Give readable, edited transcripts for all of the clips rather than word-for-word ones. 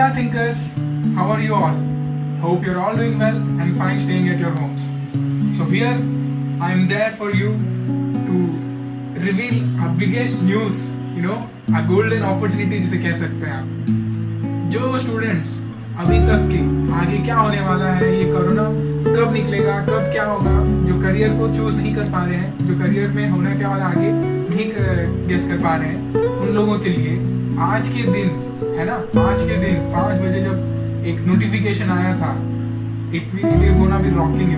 Hello thinkers, how are you all? Hope you're all doing well and fine staying at your homes. So here I am there for you to reveal our biggest news, a golden opportunity जिसे कह सकते हैं आप. जो students अभी तक के आगे क्या होने वाला है, ये कोरोना कब निकलेगा, कब क्या होगा, जो करियर को चूज नहीं कर पा रहे हैं, जो करियर में होना क्या वाला आगे नहीं गेस कर पा रहे हैं, उन लोगों के लिए आज के दिन है ना, आज के दिन 5 बजे जब एक नोटिफिकेशन आया था, it is gonna be rocking,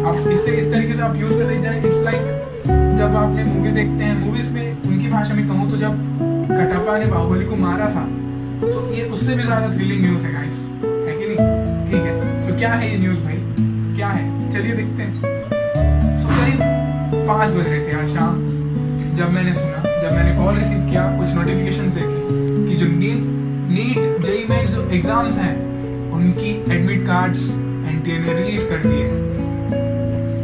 आप इससे इस तरीके से आप यूज करते जाए. इट्स लाइक जब आपने मूवी देखते हैं, मूवीज में उनकी भाषा में कहूँ तो जब कटप्पा ने बाहुबली को मारा था, तो ये उससे भी ज्यादा थ्रिलिंग न्यूज है गाइस, है कि नहीं? ठीक है, सो क्या है ये न्यूज भाई, क्या है, चलिए देखते हैं. सो करीब 5 बज रहे थे आज शाम, जब मैंने कॉल रिसीव किया, कुछ नोटिफिकेशन देखे कि जो नीट जेईई मेंस जो एग्जाम्स हैं उनकी एडमिट कार्ड्स एनटीए ने रिलीज कर दिए.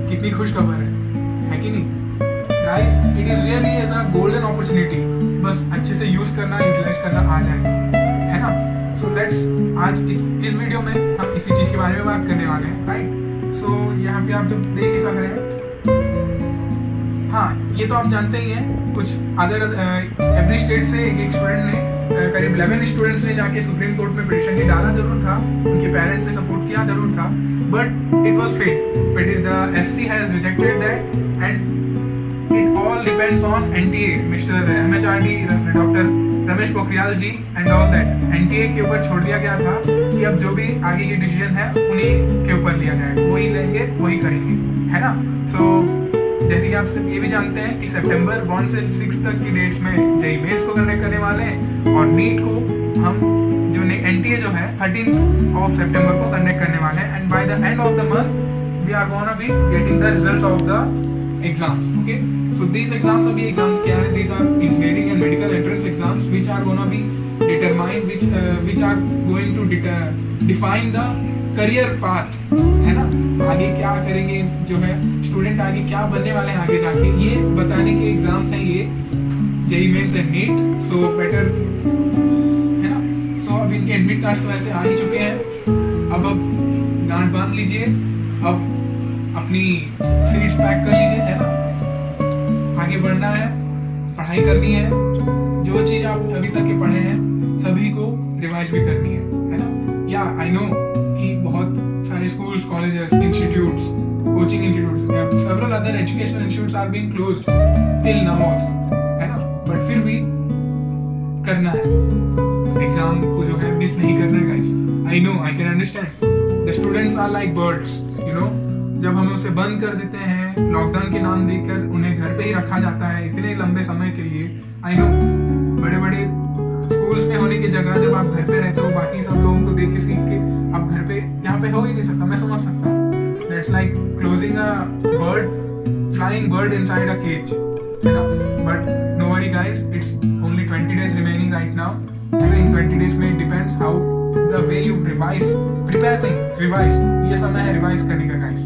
कितनी खुश खबर है कि नहीं guys? It is really as a golden opportunity, बस अच्छे से यूज करना, यूटिलाइज करना आ जाए तो, है ना. सो लेट्स आज इस वीडियो में हम इसी चीज के बारे में बात करने वाले हैं, राइट. सो यहाँ पे आप जो देख ही सक रहे हैं, हाँ ये तो आप जानते ही हैं, कुछ अदर एवरी स्टेट से एक स्टूडेंट ने करीब 11 स्टूडेंट्स ने जाके सुप्रीम कोर्ट में पिटीशन की डाला जरूर था, उनके पेरेंट्स ने सपोर्ट किया जरूर था, but it was fail. The SC has rejected that and it all depends on NTA, mister MHRD, doctor Ramesh Pokhriyal ji and all that. NTA के ऊपर छोड़ दिया गया था कि अब जो भी आगे की डिसीजन है उन्हीं के ऊपर लिया जाएगा, वही लेंगे वही करेंगे, है ना. सो जैसे कि आप सब ये भी जानते हैं कि सितंबर 1 से 6 तक की डेट्स में जेईई मेंस को कंडक्ट करने वाले हैं, और नीट को हम जो एनटीए जो है 13 ऑफ सितंबर को कंडक्ट करने वाले हैं, and by the end of the month we are gonna be getting the results of the exams. Okay, so these exams, अभी एग्जाम्स क्या है, these are engineering and medical entrance exams which are gonna be determine, which are going to define the career path, है ना. आगे क्या करेंगे, जो है स्टूडेंट आगे क्या बनने वाले हैं आगे जाके, ये बताने के एग्जाम्स हैं ये JEE mains and NEET. So better, है ना. सो अब इनके एडमिट कार्ड्स तो ऐसे आ ही चुके हैं, अब गांठ बांध लीजिए, अब अपनी सीट्स पैक कर लीजिए, है ना. आगे बढ़ना है, पढ़ाई करनी है, जो चीज आप अभी तक के पढ़े हैं सभी को रिवाइज भी करनी है ना. या आई नो कि बहुत सारे schools, colleges, institutes, coaching institutes, several other educational institutes are being closed till now also, है ना. बट फिर भी करना है, एग्जाम को जो है मिस नहीं करना है guys. I know, I can understand. The students are like birds, जब हम उसे बंद कर देते हैं, लॉकडाउन के नाम देकर उन्हें घर पे ही रखा जाता है इतने लंबे समय के लिए. आई नो, बड़े बड़े स्कूल्स में होने की जगह जब आप घर पे रहते हो, बाकी सब लोगों को देख के सीख के आप घर पे यहाँ पे हो ही नहीं सकता, मैं समझ सकता हूँ. That's like closing a bird, flying bird inside a cage, है ना. But no worry guys, it's only 20 days remaining right now, and in 20 days में depends how the way you revise, prepare नहीं, रिवाइज, ये समय है revise करने का guys,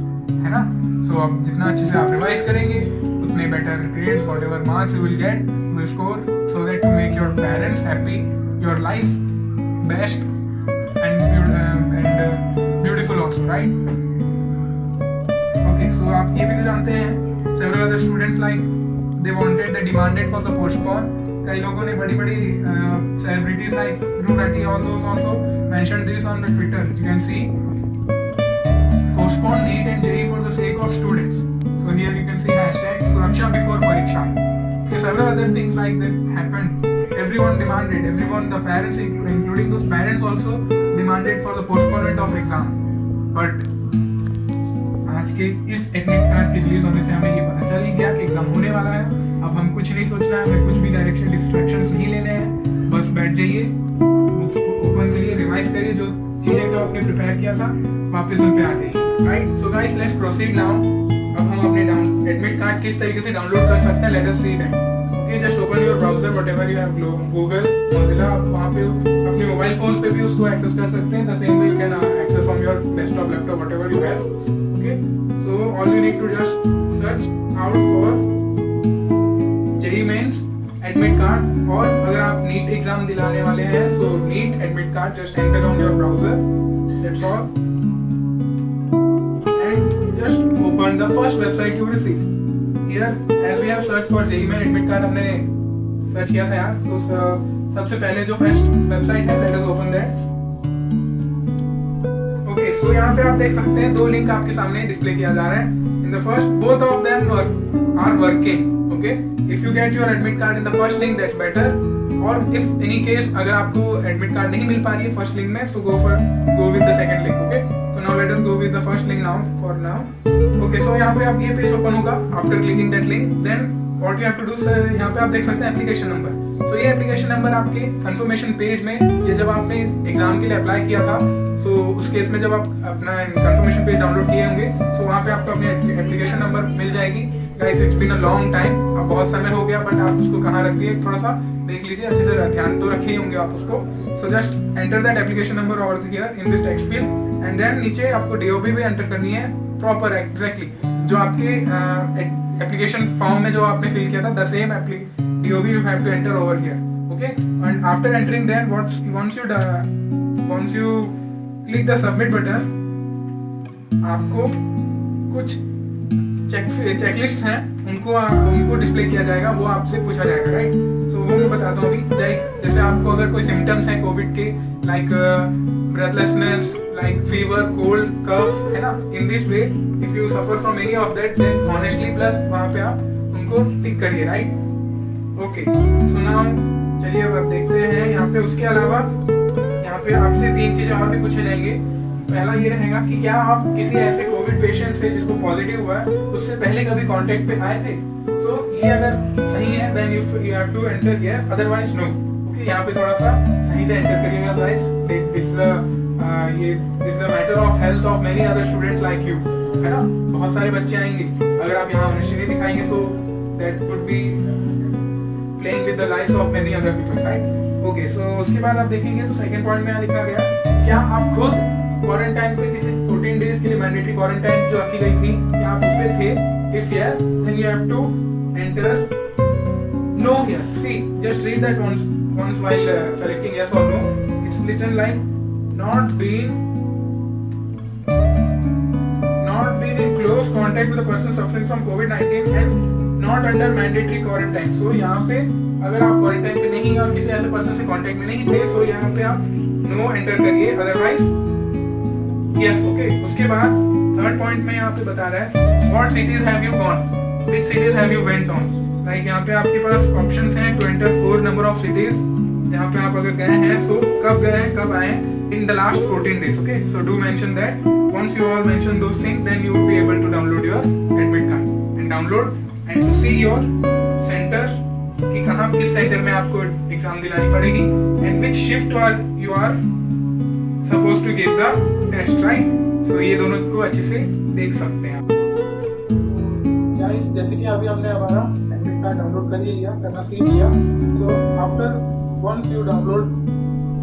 है ना. सो अब जितना अच्छे से आप रिवाइज करेंगे उतने better grades, whatever marks you will get, you will score, so that to make your parents happy, your life best and beautiful also, right. Okay, so आप ये भी तो जानते हैं, several other students like they wanted, they demanded for the postpone. कई लोगों ने बड़ी celebrities like Dhruv Rathi, all those also mentioned this on the Twitter. You can see postpone NEET and JEE for the sake of students. So here you can see hashtag Suraksha before Pariksha. Okay, several other things like that happened. Everyone demanded, the parents including those parents also demanded for the postponement of exam. But आज के इस admit card के release होने से हमें ये पता चल ही गया कि एग्जाम होने वाला है. अब हम कुछ नहीं सोचना है, हमें कुछ भी डायरेक्शन डिस्ट्रैक्शंस नहीं लेने हैं, बस बैठ जाइए, बुक्स को ओपन करिए, रिवाइज करिए, जो चीजें जो आपने प्रिपेयर किया था वापस उन पे आ जाइए, right. So guys, let's proceed now. अब हम अपने एडमिट कार्ड किस तरीके से डाउनलोड कर सकते हैं, let us see that. Okay, just open your browser, whatever you have, Google, Mozilla, आप वहां पे अपने मोबाइल फोन्स पे भी उसको एक्सेस कर सकते हैं. The same way you can access from your desktop, laptop, whatever you have. Okay, so all you need to just search out for JEE mains admit card, और अगर आप नीट एग्जाम दिलाने वाले हैं, so NEET admit card, just enter on your browser, that's all, and just open the first website you receive here. As we have search for JEE main admit card, हमने search किया था यार, so सबसे पहले जो first website है, let us open that. Okay, so यहाँ पे आप देख सकते हैं 2 लिंक आपके सामने डिस्प्ले किया जा रहा है। In the first, both of them are working. Okay, if you get your admit card in the first link, that's better, और इफ एनी केस अगर आपको एडमिट कार्ड नहीं मिल पा रही है फर्स्ट लिंक में, so go with the second link. Okay, so now let us go with the first link now for now. Okay, so यहाँ पे आप ये पेज ओपन होगा after clicking that link, then what you have to do sir, यहाँ पे आप देख सकते हैं एप्लीकेशन नंबर। सो ये एप्लीकेशन नंबर आपके कंफर्मेशन पेज में, ये जब आपने एग्जाम के लिए अप्लाई किया था, सो उस केस में जब आप अपना कंफर्मेशन पेज डाउनलोड किए होंगे, सो वहाँ पे आपको अपनी एप्लीकेशन नंबर मिल जाएगी। Guys, it's been a long time, अब बहुत समय हो गया, बट आप उसको कहाँ रख दिए थोड़ा सा देख लीजिए, अच्छे से ध्यान तो रखे ही होंगे आप उसको। So just enter that application number over here in this text field, and then नीचे आपको डीओबी भी एंटर करनी है प्रॉपर, एग्जैक्टली जो आपके एप्लीकेशन फॉर्म में जो आपने फिल किया था, the same DOB you have to enter over here. Okay, and after entering, then once you click the submit button, आपको कुछ चेकलिस्ट हैं, उनको डिस्प्ले किया जाएगा, वो आपसे पूछा जाएगा, राइट। सो वो मैं बताता हूँ अभी। जैसे आपको अगर कोई सिम्टम्स हैं कोविड के, like breathlessness, like fever, cold, cough, है ना, in this way if you suffer from any of that, then honestly plus वहाँ पे आप उनको टिक करिए, राइट। ओके, सो नाउ चलिए अब आप देखते हैं यहाँ पे। उसके अलावा यहाँ पे आपसे 3 चीज़ और भी पूछे जाएंगे। पहला ये रहेगा कि क्या आप किसी ऐसे कोविड पेशेंट से जिसको पॉजिटिव हुआ है, उससे पहले कभी कांटेक्ट पे आए थे। सो ये अगर सही है, then you have to enter yes, otherwise no. Okay, यहाँ पे थोड़ा सा सही से एंटर करिएगा guys. This is a matter of health of many other students like you, है ना। बहुत सारे बच्चे आएंगे, अगर आप यहाँ ऑनेस्टी नहीं दिखाएंगे, so that would be playing with the lives of many other people, right? Okay, so उसके बाद आप देखेंगे तो सेकंड पॉइंट में यहाँ लिखा गया, क्या आप खुद क्वारंटाइन पे किसी 14 डेज के लिए मैंडेटरी क्वारंटाइन जो रखी गई थी, क्या आप उस पे थे? If yes, then you have to enter no here. See, just read that once while selecting yes or no. It's written like not been in close contact with a person suffering from COVID-19 and not under mandatory quarantine. So यहाँ पे अगर आप quarantine पे नहीं और किसी ऐसे person से कांटेक्ट में नहीं थे, सो यहाँ पे आप नो एंटर करिए, अदरवाइज यस। ओके, उसके बाद थर्ड पॉइंट में यहाँ पे बता रहा है what cities have you gone, which cities have you went on. Like यहाँ पे आपके पास ऑप्शंस हैं to enter 4 number of cities जहाँ पे आप अगर गए हैं, सो कब गए हैं, कब आए in the last 14 days. Okay, so do mention that. Once you all mention those things, then you will be able to download your admit card and download and to see your center कि कहाँ किस centre में आपको exam दिलानी पड़ेगी and which shift you are supposed to give the test, right? So ये दोनों को अच्छे से देख सकते हैं। Guys, जैसे कि अभी हमने हमारा एडमिट कार्ड डाउनलोड कर ही लिया, करना सीख लिया। So after once you download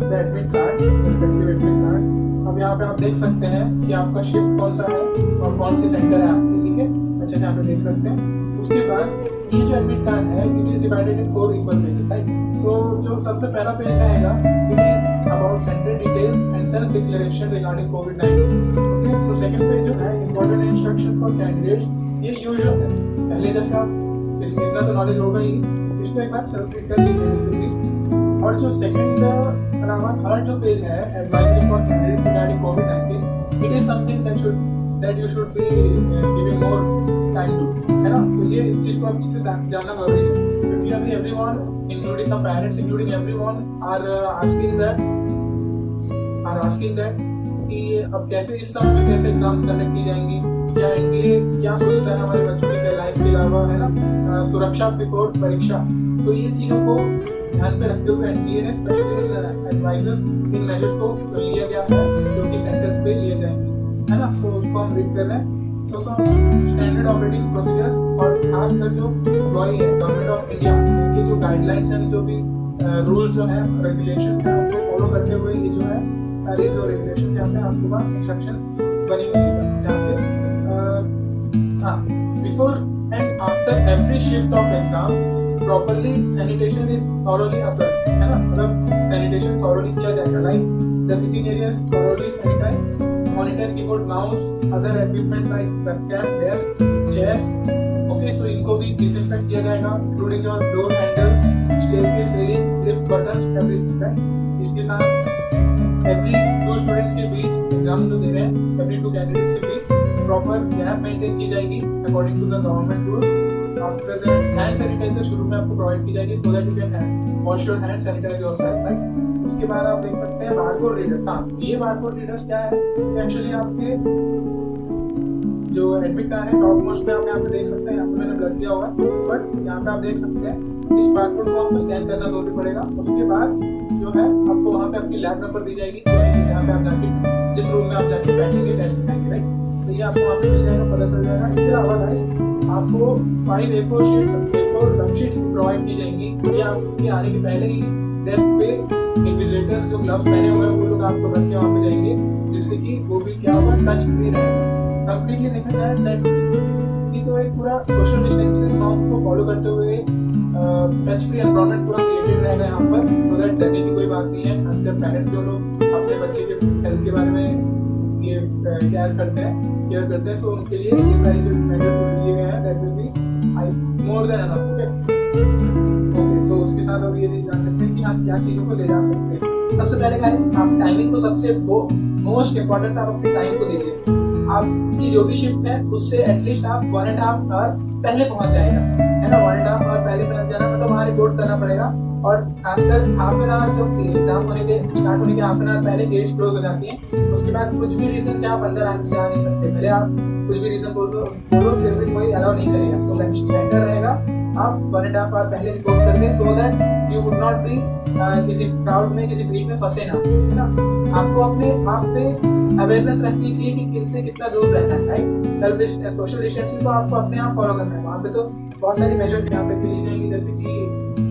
the admit card, respective admit card, अब यहाँ पे आप देख सकते हैं कि आपका शिफ्ट कौन सा है और कौन सी सेंटर है आपकी, ठीक है, अच्छे से यहाँ पे देख सकते हैं। उसके बाद ये जो एडमिट कार्ड है, it is divided in 4 equal pages, right. तो जो सबसे पहला पेज रहेगा, it is about centre details and self declaration regarding covid. Okay, so second page जो है इंपॉर्टेंट इंस्ट्रक्शन फॉर कैंडिडेट्स, ये यूजुअल है, पहले जैसे आप इतना तो नॉलेज होगा ही, इसको एक बार सेल्फ कर लीजिए। और जो सेकंड अलावा थर्ड जो पेज है, advisory for candidates regarding covid, it is something that you should be giving more time to, है ना। तो ये इस चीज को आप अच्छे से जानना जरूरी है, क्योंकि अभी everyone including the parents including everyone are asking that कि अब कैसे इस समय में कैसे एग्जाम्स कंडक्ट की जाएंगी, क्या इनके लिए क्या सोचता है हमारे बच्चों की लाइफ के अलावा, है ना, सुरक्षा बिफोर परीक्षा। तो ये चीज़ों को ध्यान पे रखते हुए एनटीए ने स्पेशली एडवाइजर्स इन मेजर्स को लिया गया है जो कि सेंटर्स पे लिए जाएंगे, है ना। सो उसको हम रीड कर रहे हैं। सो स्टैंडर्ड ऑपरेटिंग प्रोसीजर्स और खासकर जो एम्प्लॉई है गवर्नमेंट ऑफ इंडिया के जो गाइडलाइंस एंड जो भी रूल जो है रेगुलेशन है उनको फॉलो करते हुए ये जो है सारी जो रेगुलेशन यहाँ पे आपके पास इंस्ट्रक्शन बनी हुई है, जहाँ पे before and after every shift of exam properly sanitation is thoroughly applied, है ना, मतलब सैनिटेशन थॉरोली किया जाएगा, like the sitting areas thoroughly sanitize, monitor keyboard mouse other equipment like webcam desk chair, okay, so इनको भी disinfect किया जाएगा, including your door handle, staircase railing, lift button, everything, right. इसके साथ एवरी 2 स्टूडेंट्स के बीच exam जो दे रहे हैं, एवरी 2 कैंडिडेट्स के बीच प्रॉपर गैप मेंटेन की जाएगी according to the government rules. After that hand sanitizer शुरू में आपको प्रोवाइड की जाएगी, so that you can wash your hand, sanitize yourself, right. उसके बाद आप देख सकते हैं बारकोड रीडर्स। हाँ, ये बारकोड रीडर्स क्या है, एक्चुअली आपके जो एडमिट कार्ड है टॉप मोस्ट पे आप यहाँ पे देख सकते हैं, यहाँ पे मैंने ब्लर किया हुआ है, बट यहाँ पे आप देख सकते हैं इस बारकोड को आपको स्कैन करना जरूरी पड़ेगा। उसके बाद जो है आपको वहाँ पे अपनी लैब नंबर दी जाएगी, जहाँ पे आप जाके जिस रूम में आप जाके बैठेंगे टेस्ट करेंगे, राइट। तो ये आपको वहाँ पे मिल जाएगा, पता चल जाएगा। इसके अलावा गाइस आपको 5 A4 रफ शीट्स प्रोवाइड की जाएंगी, ये आपके आने के पहले ही डेस्क पे इन्विजिलेटर जो ग्लव्स पहने हुए हैं वो लोग आपको रख के वहाँ पे जाएंगे, जिससे कि वो भी क्या होगा, टच फ्री रहेगा। कंप्लीटली देखा जाए दैट कि तो एक पूरा सोशल डिस्टेंसिंग नॉर्म्स को फॉलो करते हुए टच फ्री एनवायरनमेंट पूरा क्रिएटेड रहेगा यहाँ पर, सो दैट डरने की कोई बात नहीं है। खासकर पेरेंट्स जो लोग अपने बच्चे के हेल्थ के बारे में ये केयर करते हैं, सो उनके लिए ये सारी जो मेजर लिए गए हैं that will be more than enough, okay. So उसके साथ अब ये चीज जान सकते हैं कि आप क्या चीजों को ले जा सकते हैं। सबसे पहले गाइस आप टाइमिंग को सबसे मोस्ट इंपॉर्टेंट आप अपने टाइम को दीजिए। आपकी जो भी शिफ्ट है उससे एटलीस्ट आप 1.5 आवर पहले पहुंच जाएगा, है ना। 1.5 आवर पहले पहुंच जाना मतलब वहाँ रिपोर्ट करना पड़ेगा, और खासकर हाफ एन आवर जब एग्जाम होने के स्टार्ट होने के हाफ एन आवर पहले गेट्स क्लोज हो जाती हैं। उसके बाद कुछ भी रीजन से आप अंदर जा नहीं सकते, पहले आप कुछ भी रीजन बोल दो फिर से कोई अलाउ नहीं करेगा, तो सेंटर रहेगा। आप 1.5 आवर पहले रिपोर्ट करके, सो that you would not be किसी क्राउड में किसी भीड़ में फंसे ना, है ना। आपको अपने आप पे अवेयरनेस रखनी चाहिए कि किनसे कितना दूर रहना है, राइट। सोशल डिस्टेंसिंग को आपको अपने आप फॉलो करना है। वहाँ पे तो बहुत सारी मेजर्स यहाँ पे ली जाएंगी, जैसे कि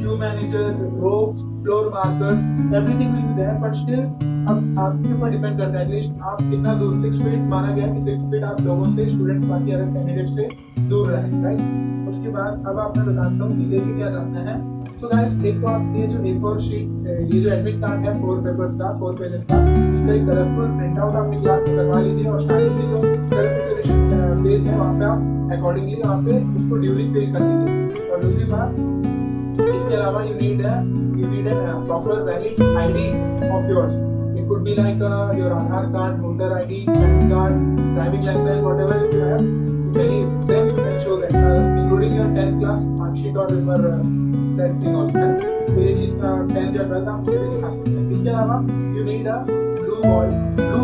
queue manager, ropes, floor markers, everything will be there, but still अब आपके ऊपर डिपेंड करता है एटलीस्ट आप कितना दूर, 6 फीट माना गया है कि 6 फीट आप लोगों से, स्टूडेंट्स बाकी अदर कैंडिडेट से दूर रहें, राइट। उसके बाद अब आप मैं बताता हूँ कि लेके क्या जाना है। सो गाइस एक तो आप ये जो A4 शीट, ये जो एडमिट कार्ड है 4 पेपर्स का, 4 पेजेस का, इसका एक कलरफुल प्रिंट आउट अपने क्लास में करवा लीजिए, और स्टार्टिंग की जो सेल्फ पेज है वहाँ पे आप अकॉर्डिंगली वहाँ पे उसको ड्यूली फिल कर लीजिए। और दूसरी बात, इसके अलावा you need a proper valid ID of yours. It could be like your Aadhaar card, voter ID, PAN card, driving license, whatever if you have. Then you can show that, including your 10th class mark sheet or your that thing also. तो ये चीज का 10th या 12th आप उसे भी दिखा सकते हैं। इसके अलावा you need a blue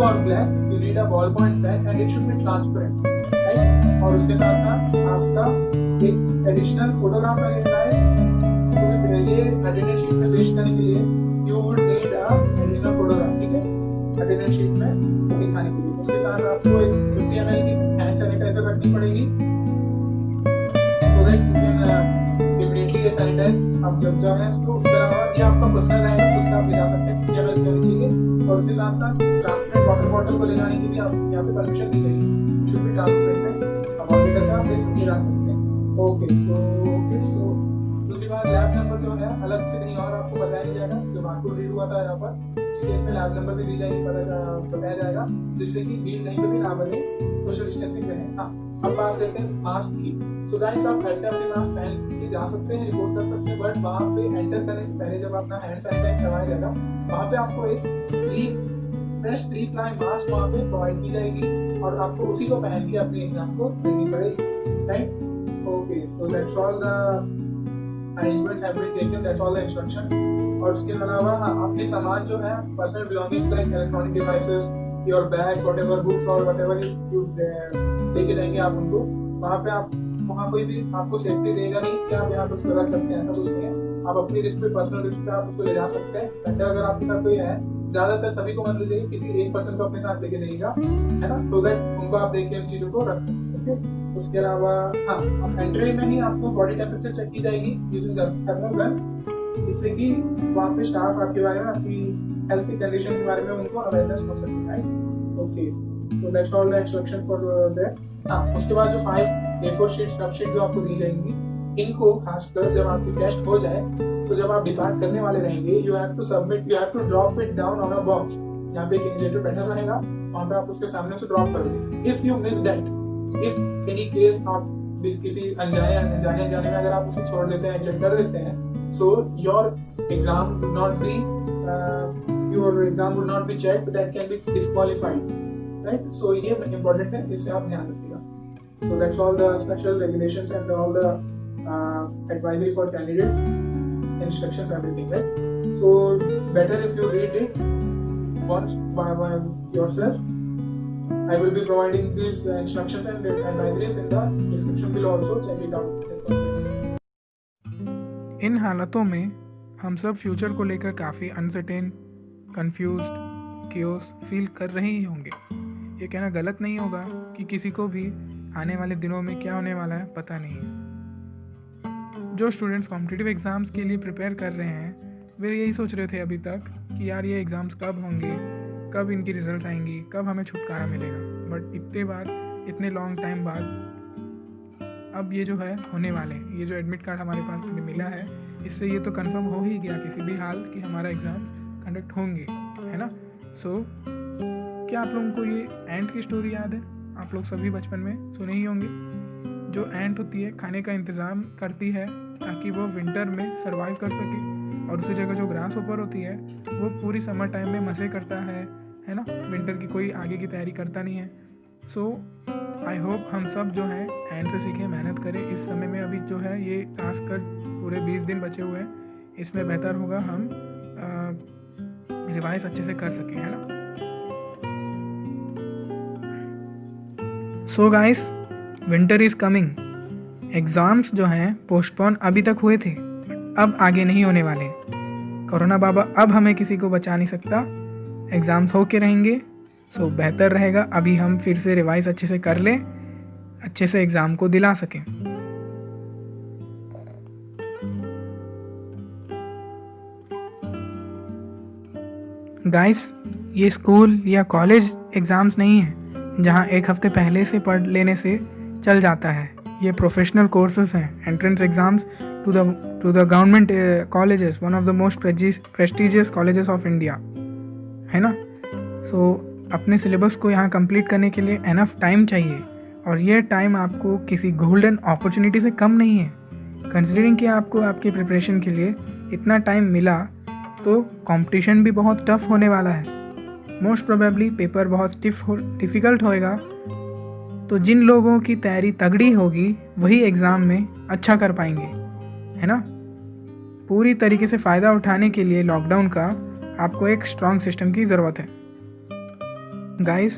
or black. You need a ballpoint pen and it should be transparent, right? और उसके साथ साथ आपका एक एडिशनल फोटोग्राफ लगेगा ये अटेंडेंस शीट में पेश करने के लिए। You would need a additional photograph, ठीक है, अटेंडेंस शीट में दिखाने के लिए। उसके साथ आपको एक 50 ml की हैंड सैनिटाइजर रखनी पड़ेगी, so that you can immediately ये सैनिटाइज आप जब जाए उसको। उसके अलावा ये आपका पर्सनल रहेगा, उससे आप ले जा सकते हैं 50 ml होनी चाहिए। और उसके साथ साथ ट्रांसपेरेंट वाटर बॉटल को ले जाने के लिए आप यहाँ पे परमिशन दी गई है, शुड बी ट्रांसपेरेंट है, आप ऑर्डर करके आप ले जा सकते हैं। ओके, सो दूसरी बात, लैब नंबर जो है अलग से कहीं और आपको बताया नहीं जाएगा, जो बारकोड रीड हुआ था यहाँ पर इसी केस में लैब नंबर भी दी जाएगी, बताया जाएगा, जिससे कि भीड़ कहीं पे भी ना बने, सोशल डिस्टेंसिंग रहे। हाँ, अब बात करते हैं मास्क की। तो गाइस आप घर से अपने मास्क पहन के जा सकते हैं, रिपोर्ट कर सकते हैं, बट वहाँ पे एंटर करने से पहले जब अपना हैंड सैनिटाइज करवाया जाएगा, वहाँ पे आपको एक फ्रेश 3 ply मास्क वहाँ पे प्रोवाइड की जाएगी, और आपको उसी को पहन के अपने एग्जाम को देनी पड़ेगी, right. Okay, so that's all the arrangements have been taken, that's all the instruction. और उसके अलावा अपने सामान जो है personal belongings like electronic devices, your bags, whatever books और व्हाटएवर यू लेके जाएंगे आप उनको। वहाँ कोई भी आपको सेफ्टी देगा नहीं कि आप यहाँ कुछ रख सकते हैं, ऐसा कुछ नहीं है। आप अपनी रिस्क पे, पर्सनल रिस्क पे आप उसको ले जा सकते हैं। घंटे अगर आपके साथ कोई है, ज्यादातर सभी को मत ले जाइए, किसी एक पर्सन को अपने साथ लेके जाइएगा, है ना, तो दैट उनको आप देख के उन चीजों को रख सकते हैं। उसके अलावा हाँ, एंट्री में ही आपको बॉडी टेम्परेचर चेक की जाएगी यूजिंग थर्मल गन्स, इससे कि वहाँ पे स्टाफ आपके बारे में, आपकी हेल्थ की कंडीशन के बारे में उनको अवेयरनेस हो सके, right. Okay, so that's all the instruction for that. हाँ, उसके बाद जो 5 A4 शीट, रफ शीट जो आपको दी जाएंगी, इनको खासकर जब आपकी टेस्ट हो जाए, तो जब आप डिपार्ट करने वाले रहेंगे, you have to drop it down on a box, यहाँ पे एक इन्विजिलेटर बैठा रहेगा, वहाँ पे आप उसके सामने से ड्रॉप करोगे। If you miss that, if any case आप किसी अनजाने में अगर आप उसे छोड़ देते हैं, नेग्लेक्ट कर देते हैं, so your exam would not be checked, that can be disqualified, right? So ये important है, इससे आप ध्यान रखिएगा। So that's all the special regulations and all the advisory for candidates, instructions, everything, right? So better if you read it once by yourself. I will be providing these instructions and advisories in the description below also. Check it out. इन हालातों में हम सब future को लेकर काफ़ी uncertain, confused, curious feel कर रहे ही होंगे। ये कहना गलत नहीं होगा कि किसी को भी आने वाले दिनों में क्या होने वाला है पता नहीं है। जो स्टूडेंट्स कॉम्पिटिटिव एग्ज़ाम्स के लिए प्रिपेयर कर रहे हैं, वे यही सोच रहे थे अभी तक कि यार ये एग्ज़ाम्स कब होंगे, कब इनकी रिज़ल्ट आएंगी, कब हमें छुटकारा मिलेगा। बट इतने लॉन्ग टाइम बाद अब ये जो है होने वाले, ये जो एडमिट कार्ड हमारे पास मिला है, इससे ये तो कंफर्म हो ही गया किसी भी हाल कि हमारा एग्ज़ाम्स कंडक्ट होंगे, है ना। सो क्या आप लोगों को ये एंट की स्टोरी याद है? आप लोग सभी बचपन में सुने ही होंगे। जो एंट होती है खाने का इंतज़ाम करती है ताकि वो विंटर में सर्वाइव कर सके, और उसी जगह जो ग्रास ऊपर होती है वो पूरी समर टाइम में मज़े करता है ना। विंटर की कोई आगे की तैयारी करता नहीं है। सो आई होप हम सब जो है एंड से सीखें, मेहनत करें। इस समय में अभी जो है ये खासकर पूरे 20 दिन बचे हुए हैं, इसमें बेहतर होगा हम रिवाइज अच्छे से कर सकें, है ना। So guys, winter is coming. Exams जो हैं पोस्टपोन अभी तक हुए थे, अब आगे नहीं होने वाले। कोरोना बाबा अब हमें किसी को बचा नहीं सकता। एग्ज़ाम्स होके रहेंगे। सो बेहतर रहेगा अभी हम फिर से रिवाइज अच्छे से कर लें, अच्छे से एग्ज़ाम को दिला सकें। गाइस, ये स्कूल या कॉलेज एग्ज़ाम्स नहीं हैं जहां एक हफ्ते पहले से पढ़ लेने से चल जाता है। ये प्रोफेशनल कोर्सेज हैं, entrance exams to the government colleges, one of the most prestigious colleges of India, है ना। सो अपने सिलेबस को यहाँ कंप्लीट करने के लिए एनफ टाइम चाहिए, और ये टाइम आपको किसी गोल्डन अपॉर्चुनिटी से कम नहीं है। कंसिडरिंग कि आपको आपकी प्रिपरेशन के लिए इतना टाइम मिला, तो कंपटीशन भी बहुत टफ होने वाला है। मोस्ट प्रोबेबली पेपर बहुत डिफ़िकल्ट होएगा। तो जिन लोगों की तैयारी तगड़ी होगी वही एग्ज़ाम में अच्छा कर पाएंगे, है ना। पूरी तरीके से फ़ायदा उठाने के लिए लॉकडाउन का आपको एक स्ट्रॉन्ग सिस्टम की ज़रूरत है। Guys,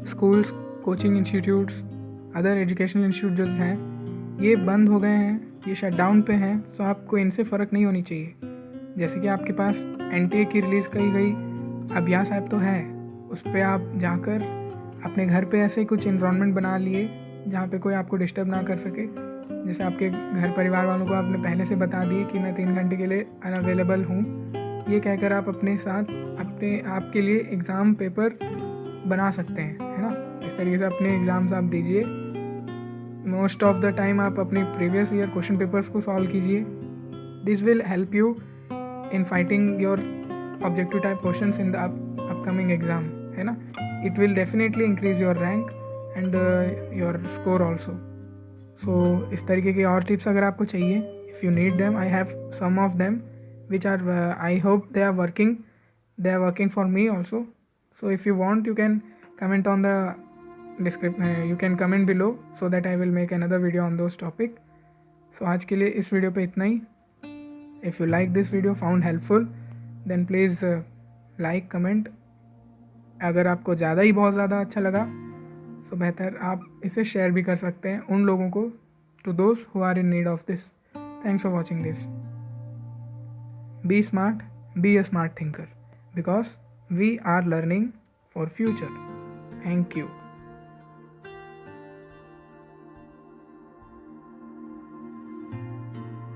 schools, coaching institutes, other educational institute जो हैं ये बंद हो गए हैं, ये शटडाउन पे हैं। तो आपको इनसे फ़र्क नहीं होनी चाहिए। जैसे कि आपके पास NTA की रिलीज़ की गई अभ्यास ऐप तो है, उस पर आप जाकर अपने घर पे ऐसे कुछ इन्वायरमेंट बना लिए जहाँ पे कोई आपको डिस्टर्ब ना कर सके। जैसे आपके घर परिवार वालों को आपने पहले से बता दिए कि मैं 3 घंटे के लिए अनअवेलेबल हूँ, ये कहकर आप अपने साथ अपने आप के लिए एग्ज़ाम पेपर बना सकते हैं, है ना। इस तरीके से अपने एग्ज़ाम्स आप दीजिए। मोस्ट ऑफ द टाइम आप अपने प्रीवियस ईयर क्वेश्चन पेपर्स को सॉल्व कीजिए। This will help you in fighting your objective type questions in the upcoming exam, है ना। It will definitely increase your rank and your score also. So इस तरीके की और टिप्स अगर आपको चाहिए, if you need them, I have some of them which are I hope they are working for me also. So if you want, you can comment on the description, you can comment below so that I will make another video on those topic. So आज के लिए इस video पे इतना ही. If you like this video, found helpful, then please like, comment. अगर आपको ज़्यादा ही बहुत ज़्यादा अच्छा लगा तो बेहतर आप इसे शेयर भी कर सकते हैं उन लोगों को, to those who are in need of this. Thanks for watching this. Be smart, be a smart thinker, because we are learning for future. Thank you.